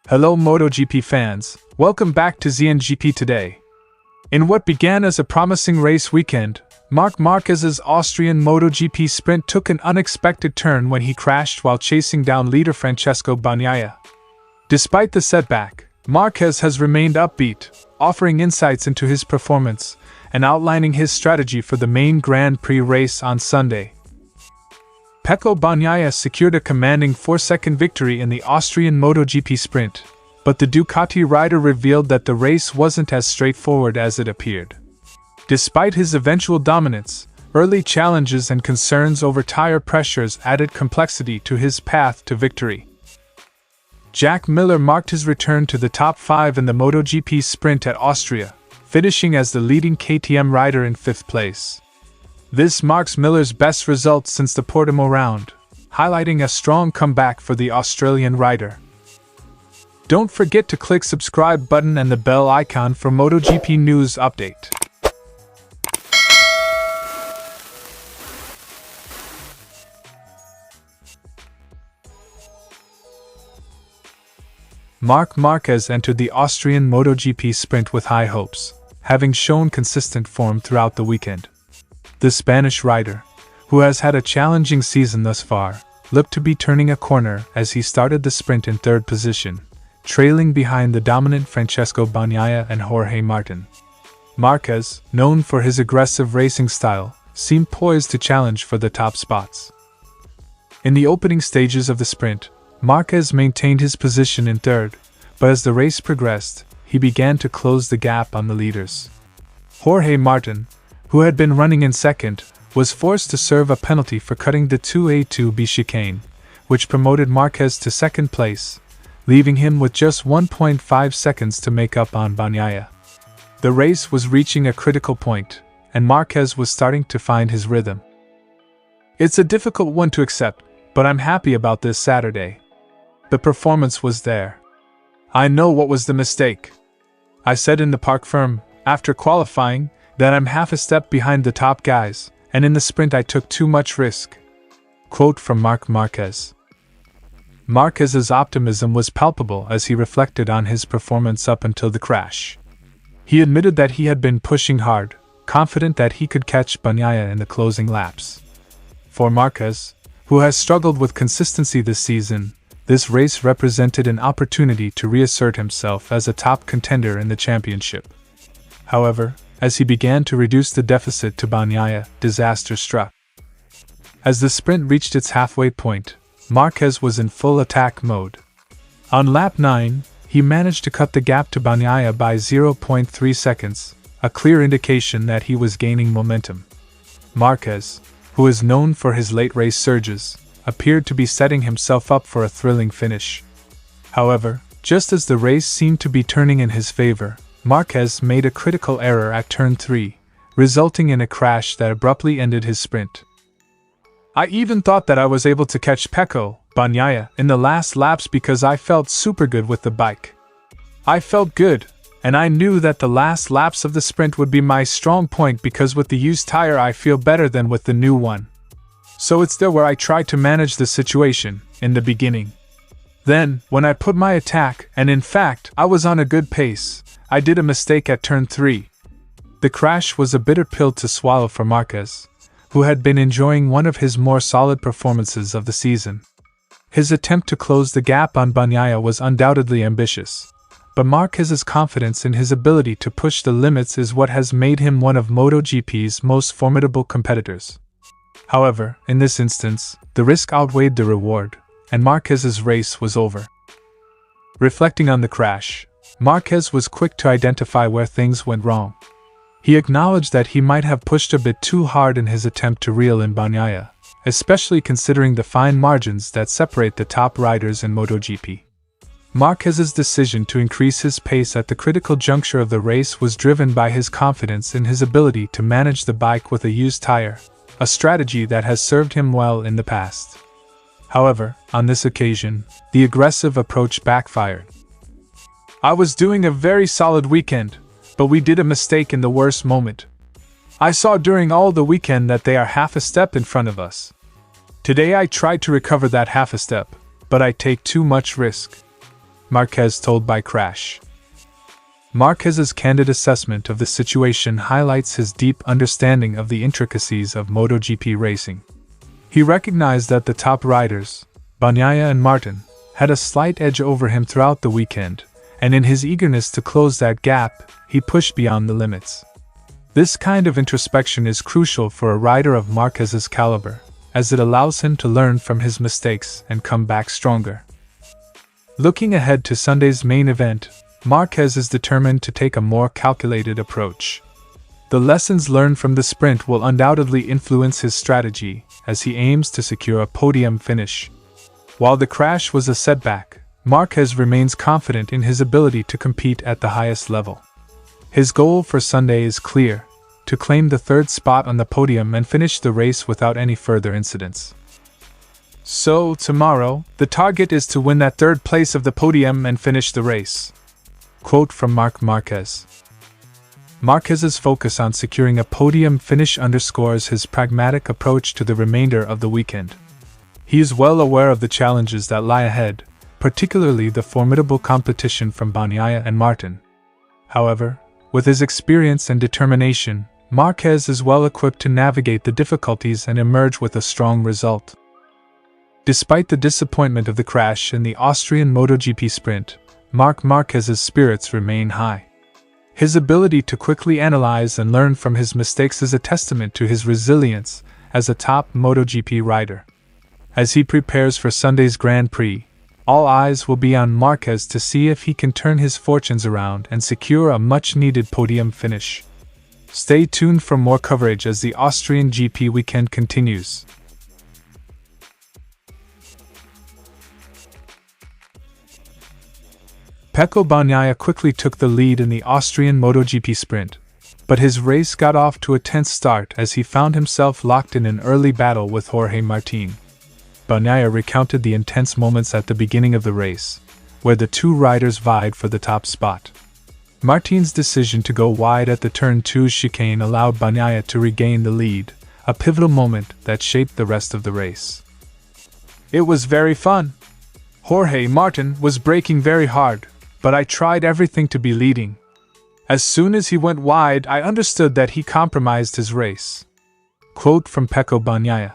Hello MotoGP fans, welcome back to ZNGP today. In what began as a promising race weekend, Marc Marquez's Austrian MotoGP Sprint took an unexpected turn when he crashed while chasing down leader Francesco Bagnaia. Despite the setback, Marquez has remained upbeat, offering insights into his performance and outlining his strategy for the main Grand Prix race on Sunday. Pecco Bagnaia secured a commanding 4-second victory in the Austrian MotoGP Sprint, but the Ducati rider revealed that the race wasn't as straightforward as it appeared. Despite his eventual dominance, early challenges and concerns over tire pressures added complexity to his path to victory. Jack Miller marked his return to the top 5 in the MotoGP Sprint at Austria, finishing as the leading KTM rider in 5th place. This marks Miller's best result since the Portimao round, highlighting a strong comeback for the Australian rider. Don't forget to click subscribe button and the bell icon for MotoGP news update. Marc Marquez entered the Austrian MotoGP Sprint with high hopes, having shown consistent form throughout the weekend. The Spanish rider, who has had a challenging season thus far, looked to be turning a corner as he started the sprint in 3rd position, trailing behind the dominant Francesco Bagnaia and Jorge Martin. Marquez, known for his aggressive racing style, seemed poised to challenge for the top spots. In the opening stages of the sprint, Marquez maintained his position in 3rd, but as the race progressed, he began to close the gap on the leaders. Jorge Martin, who had been running in 2nd, was forced to serve a penalty for cutting the 2A-2B chicane, which promoted Marquez to 2nd place, leaving him with just 1.5 seconds to make up on Bagnaia. The race was reaching a critical point, and Marquez was starting to find his rhythm. It's a difficult one to accept, but I'm happy about this Saturday. The performance was there. I know what was the mistake. I said in the Parc Ferme, after qualifying, that I'm half a step behind the top guys, and in the sprint I took too much risk. Quote from Marc Marquez. Marquez's optimism was palpable as he reflected on his performance up until the crash. He admitted that he had been pushing hard, confident that he could catch Bagnaia in the closing laps. For Marquez, who has struggled with consistency this season, this race represented an opportunity to reassert himself as a top contender in the championship. However, as he began to reduce the deficit to Bagnaia, disaster struck. As the sprint reached its halfway point, Marquez was in full attack mode. On lap 9, he managed to cut the gap to Bagnaia by 0.3 seconds, a clear indication that he was gaining momentum. Marquez, who is known for his late race surges, appeared to be setting himself up for a thrilling finish. However, just as the race seemed to be turning in his favor, Marquez made a critical error at turn 3, resulting in a crash that abruptly ended his sprint. I even thought that I was able to catch Pecco Bagnaia in the last laps because I felt super good with the bike. I felt good, and I knew that the last laps of the sprint would be my strong point because with the used tire I feel better than with the new one. So it's there where I tried to manage the situation, in the beginning. Then, when I put my attack, and in fact, I was on a good pace, I did a mistake at turn 3. The crash was a bitter pill to swallow for Marquez, who had been enjoying one of his more solid performances of the season. His attempt to close the gap on Bagnaia was undoubtedly ambitious, but Marquez's confidence in his ability to push the limits is what has made him one of MotoGP's most formidable competitors. However, in this instance, the risk outweighed the reward, and Marquez's race was over. Reflecting on the crash, Marquez was quick to identify where things went wrong. He acknowledged that he might have pushed a bit too hard in his attempt to reel in Bagnaia, especially considering the fine margins that separate the top riders in MotoGP. Marquez's decision to increase his pace at the critical juncture of the race was driven by his confidence in his ability to manage the bike with a used tire, a strategy that has served him well in the past. However, on this occasion, the aggressive approach backfired. I was doing a very solid weekend, but we did a mistake in the worst moment. I saw during all the weekend that they are half a step in front of us. Today I tried to recover that half a step, but I take too much risk. Marquez told by Crash. Marquez's candid assessment of the situation highlights his deep understanding of the intricacies of MotoGP racing. He recognized that the top riders, Bagnaia and Martin, had a slight edge over him throughout the weekend, and in his eagerness to close that gap, he pushed beyond the limits. This kind of introspection is crucial for a rider of Marquez's caliber, as it allows him to learn from his mistakes and come back stronger. Looking ahead to Sunday's main event, Marquez is determined to take a more calculated approach. The lessons learned from the sprint will undoubtedly influence his strategy as he aims to secure a podium finish. While the crash was a setback, Marquez remains confident in his ability to compete at the highest level. His goal for Sunday is clear: to claim the third spot on the podium and finish the race without any further incidents. So, tomorrow, the target is to win that third place of the podium and finish the race. Quote from Marquez. Marquez's focus on securing a podium finish underscores his pragmatic approach to the remainder of the weekend. He is well aware of the challenges that lie ahead, particularly the formidable competition from Bagnaia and Martin. However, with his experience and determination, Marquez is well equipped to navigate the difficulties and emerge with a strong result. Despite the disappointment of the crash in the Austrian MotoGP Sprint, Marquez's spirits remain high. His ability to quickly analyze and learn from his mistakes is a testament to his resilience as a top MotoGP rider. As he prepares for Sunday's Grand Prix, all eyes will be on Marquez to see if he can turn his fortunes around and secure a much-needed podium finish. Stay tuned for more coverage as the Austrian GP weekend continues. Pecco Bagnaia quickly took the lead in the Austrian MotoGP Sprint, but his race got off to a tense start as he found himself locked in an early battle with Jorge Martin. Bagnaia recounted the intense moments at the beginning of the race, where the two riders vied for the top spot. Martin's decision to go wide at the Turn 2 chicane allowed Bagnaia to regain the lead, a pivotal moment that shaped the rest of the race. It was very fun. Jorge Martin was braking very hard, but I tried everything to be leading. As soon as he went wide, I understood that he compromised his race. Quote from Pecco Bagnaia.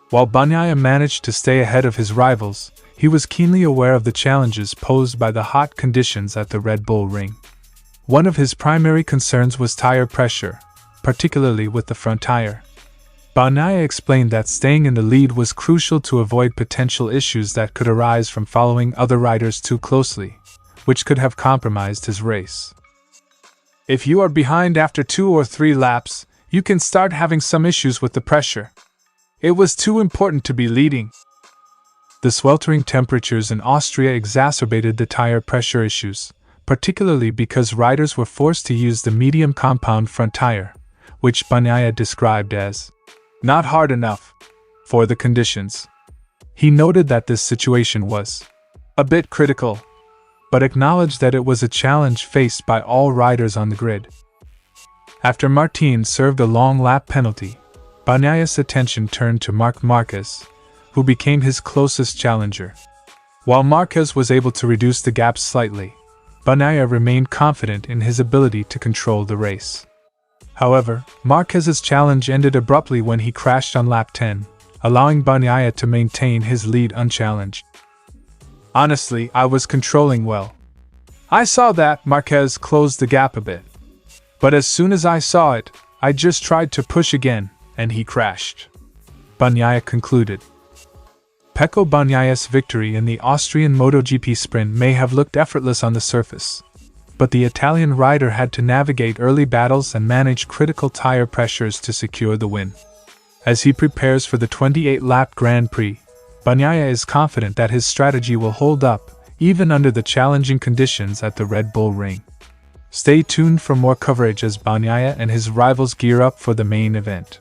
While Bagnaia managed to stay ahead of his rivals, he was keenly aware of the challenges posed by the hot conditions at the Red Bull Ring. One of his primary concerns was tire pressure, particularly with the front tire. Bagnaia explained that staying in the lead was crucial to avoid potential issues that could arise from following other riders too closely, which could have compromised his race. If you are behind after 2 or 3 laps, you can start having some issues with the pressure. It was too important to be leading. The sweltering temperatures in Austria exacerbated the tire pressure issues, particularly because riders were forced to use the medium compound front tire, which Bagnaia described as not hard enough for the conditions. He noted that this situation was a bit critical, but acknowledged that it was a challenge faced by all riders on the grid. After Martin served a long lap penalty, Bagnaia's attention turned to Marquez, who became his closest challenger. While Marquez was able to reduce the gap slightly, Bagnaia remained confident in his ability to control the race. However, Marquez's challenge ended abruptly when he crashed on lap 10, allowing Bagnaia to maintain his lead unchallenged. Honestly, I was controlling well. I saw that Marquez closed the gap a bit. But as soon as I saw it, I just tried to push again, and he crashed. Bagnaia concluded. Pecco Bagnaia's victory in the Austrian MotoGP Sprint may have looked effortless on the surface, but the Italian rider had to navigate early battles and manage critical tire pressures to secure the win. As he prepares for the 28-lap Grand Prix, Bagnaia is confident that his strategy will hold up, even under the challenging conditions at the Red Bull Ring. Stay tuned for more coverage as Bagnaia and his rivals gear up for the main event.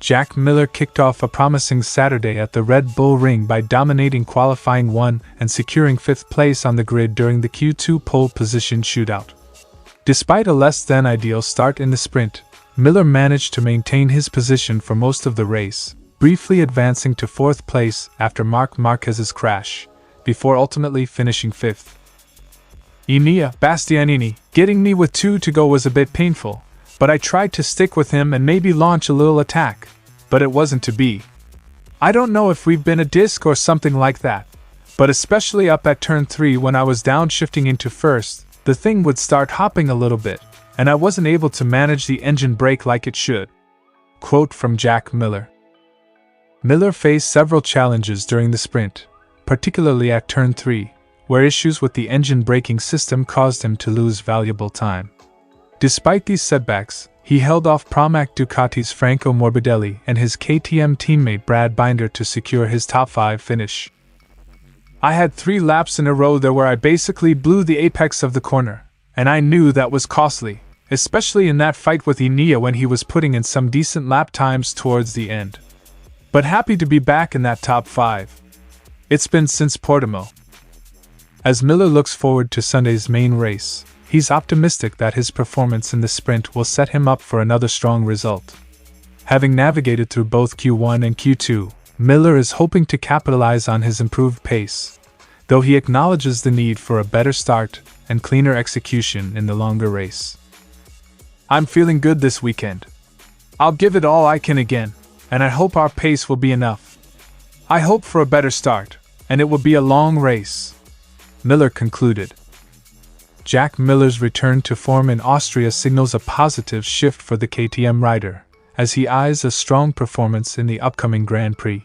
Jack Miller kicked off a promising Saturday at the Red Bull Ring by dominating qualifying 1 and securing 5th place on the grid during the Q2 pole position shootout. Despite a less-than-ideal start in the sprint, Miller managed to maintain his position for most of the race, briefly advancing to 4th place after Marquez's crash, before ultimately finishing 5th. Enea Bastianini, getting me with 2 to go was a bit painful, but I tried to stick with him and maybe launch a little attack, but it wasn't to be. I don't know if we've been a disc or something like that, but especially up at turn 3 when I was downshifting into 1st, the thing would start hopping a little bit, and I wasn't able to manage the engine brake like it should. Quote from Jack Miller. Miller faced several challenges during the sprint, particularly at turn 3, where issues with the engine braking system caused him to lose valuable time. Despite these setbacks, he held off Pramac Ducati's Franco Morbidelli and his KTM teammate Brad Binder to secure his top 5 finish. I had 3 laps in a row there where I basically blew the apex of the corner, and I knew that was costly, especially in that fight with Enea when he was putting in some decent lap times towards the end. But happy to be back in that top 5. It's been since Portimao. As Miller looks forward to Sunday's main race, he's optimistic that his performance in the sprint will set him up for another strong result. Having navigated through both Q1 and Q2, Miller is hoping to capitalize on his improved pace, though he acknowledges the need for a better start and cleaner execution in the longer race. I'm feeling good this weekend. I'll give it all I can again, and I hope our pace will be enough. I hope for a better start, and it will be a long race. Miller concluded. Jack Miller's return to form in Austria signals a positive shift for the KTM rider, as he eyes a strong performance in the upcoming Grand Prix.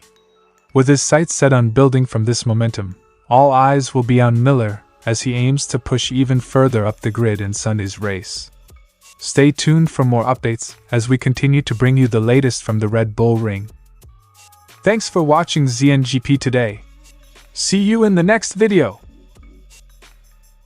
With his sights set on building from this momentum, all eyes will be on Miller as he aims to push even further up the grid in Sunday's race. Stay tuned for more updates as we continue to bring you the latest from the Red Bull Ring. Thanks for watching ZNGP today. See you in the next video.